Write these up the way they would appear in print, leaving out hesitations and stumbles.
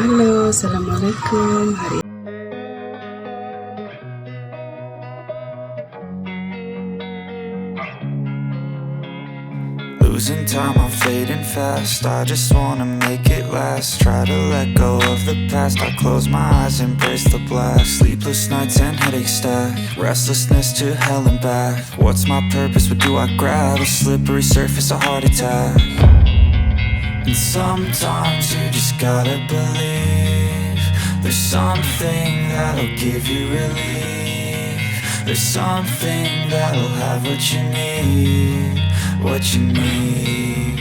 Halo, assalamualaikum. Losing time, I'm fading fast. I just wanna make it last. Try to let go of the past. I close my eyes, embrace the blast. Sleepless nights and headaches stack. Restlessness to hell and back. What's my purpose? What do I grab? A slippery surface, a heart attack. And sometimes you just gotta believe there's something that'll give you relief. There's something that'll have what you need. What you need.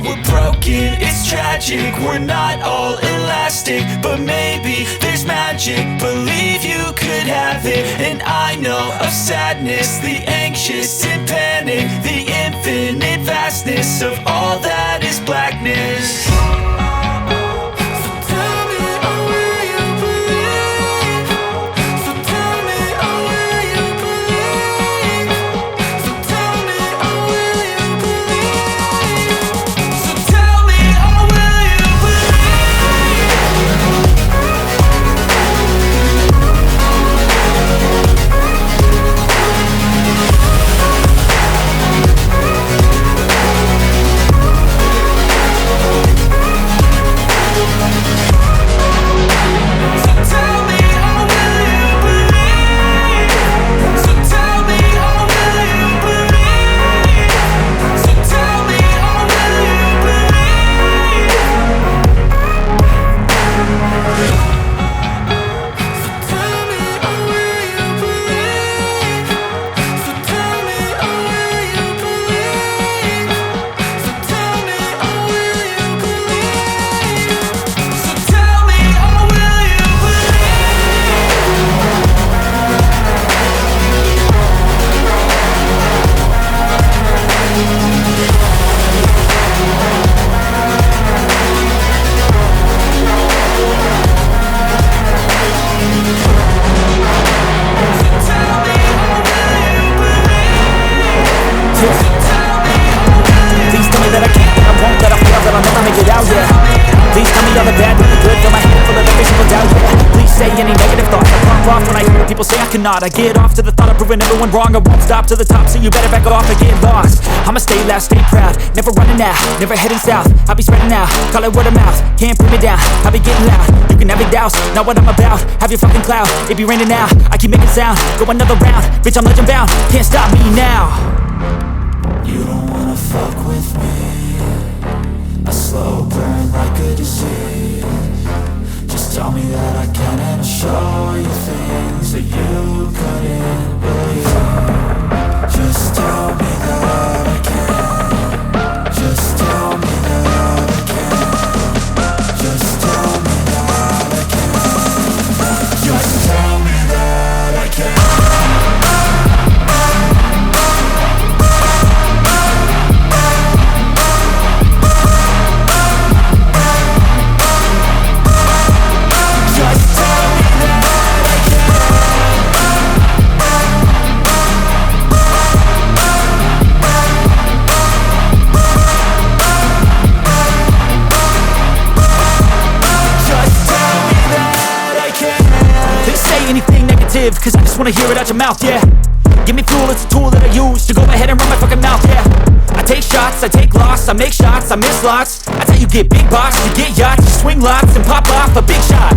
We're broken, it's tragic. We're not all elastic, but maybe there's magic. Believe you could have it. And I know of sadness, the anxious and panic, the infinite vastness of all that is blackness. I get off to the thought of proving everyone wrong. I won't stop to the top, so you better back off and get lost. I'ma stay loud, stay proud, never running out, never heading south. I'll be spreading out, call it word of mouth. Can't put me down, I'll be getting loud. You can have your doubts, not what I'm about. Have your fucking cloud, it be raining now. I keep making sound, go another round. Bitch, I'm legend bound, can't stop me now. You don't wanna fuck with me. A slow burn like a disease. Just tell me that I can and I'll show you things that you couldn't believe. Just tell me that I can. Just tell me that I can. Just tell me that I can. Just tell me that I can. Cause I just wanna hear it out your mouth, yeah. Give me fuel, it's a tool that I use to go ahead and run my fucking mouth, yeah. I take shots, I take loss, I make shots, I miss lots. That's how you get big box, you get yachts, you swing lots and pop off a big shot.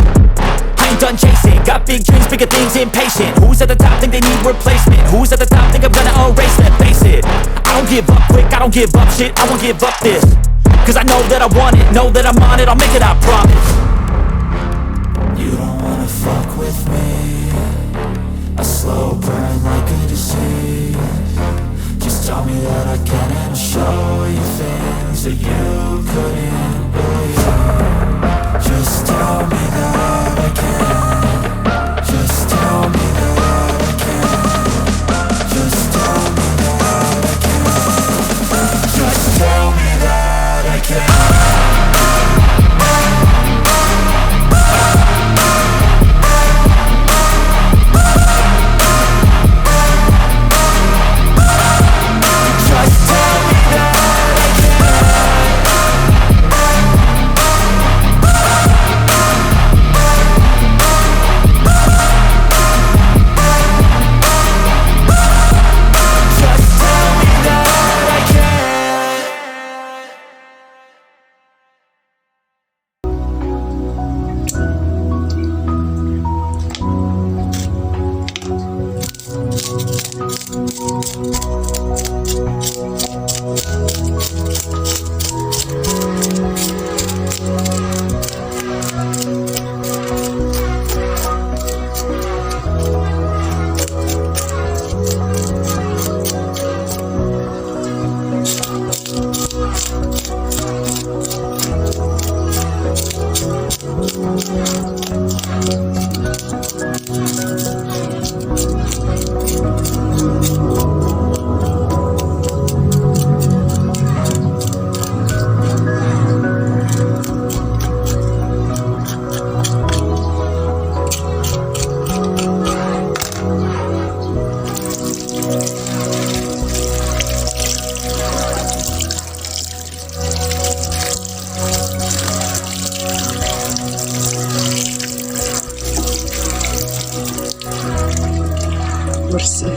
I ain't done chasing, got big dreams, bigger things, impatient. Who's at the top think they need replacement? Who's at the top think I'm gonna erase that, face it. I don't give up quick, I don't give up shit, I won't give up this. Cause I know that I want it, know that I'm on it, I'll make it, I promise. You don't wanna fuck with me. A slow burn like a disease. Just tell me that I can and I'll show you things that you couldn't believe. Just tell me that I can. Just tell me that I can. Just tell me that I can. Just tell me that I can. bersih.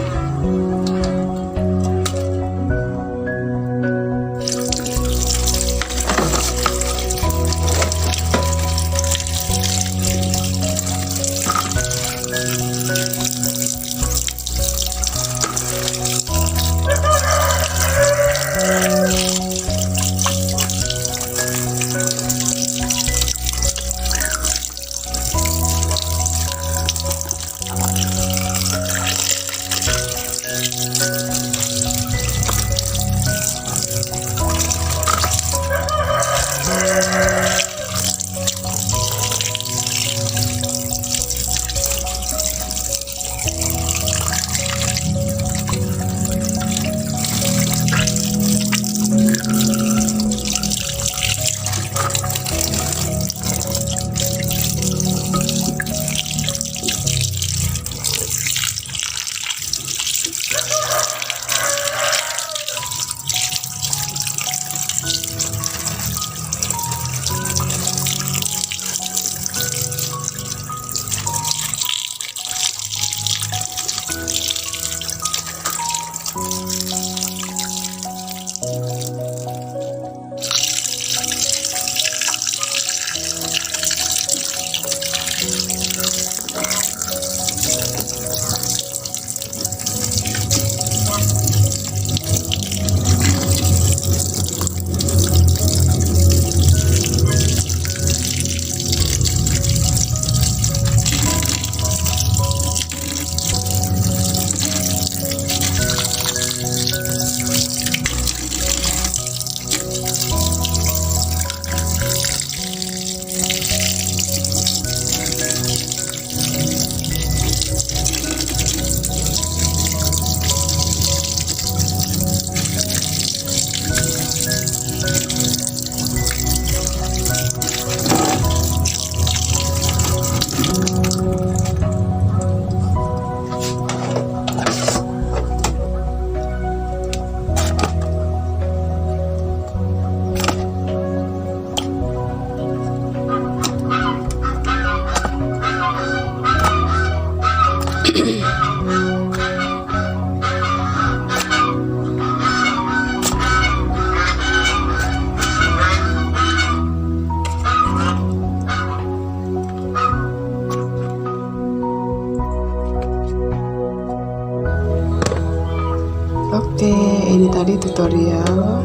Oke, ini tadi tutorial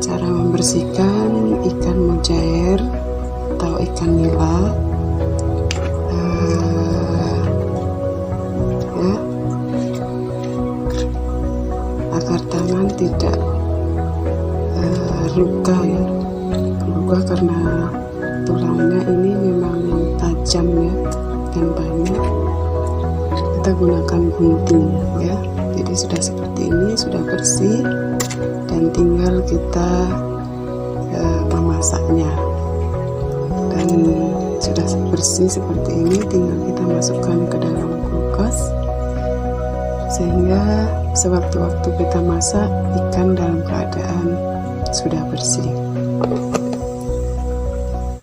cara membersihkan ikan mujair atau ikan nila. Ya, agar tangan tidak luka ya, luka karena tulangnya ini memang tajam ya dan banyak. Kita gunakan gunting ya. Jadi sudah seperti ini, sudah bersih, dan tinggal kita memasaknya. Dan sudah bersih seperti ini, tinggal kita masukkan ke dalam kulkas, sehingga sewaktu-waktu kita masak, ikan dalam keadaan sudah bersih.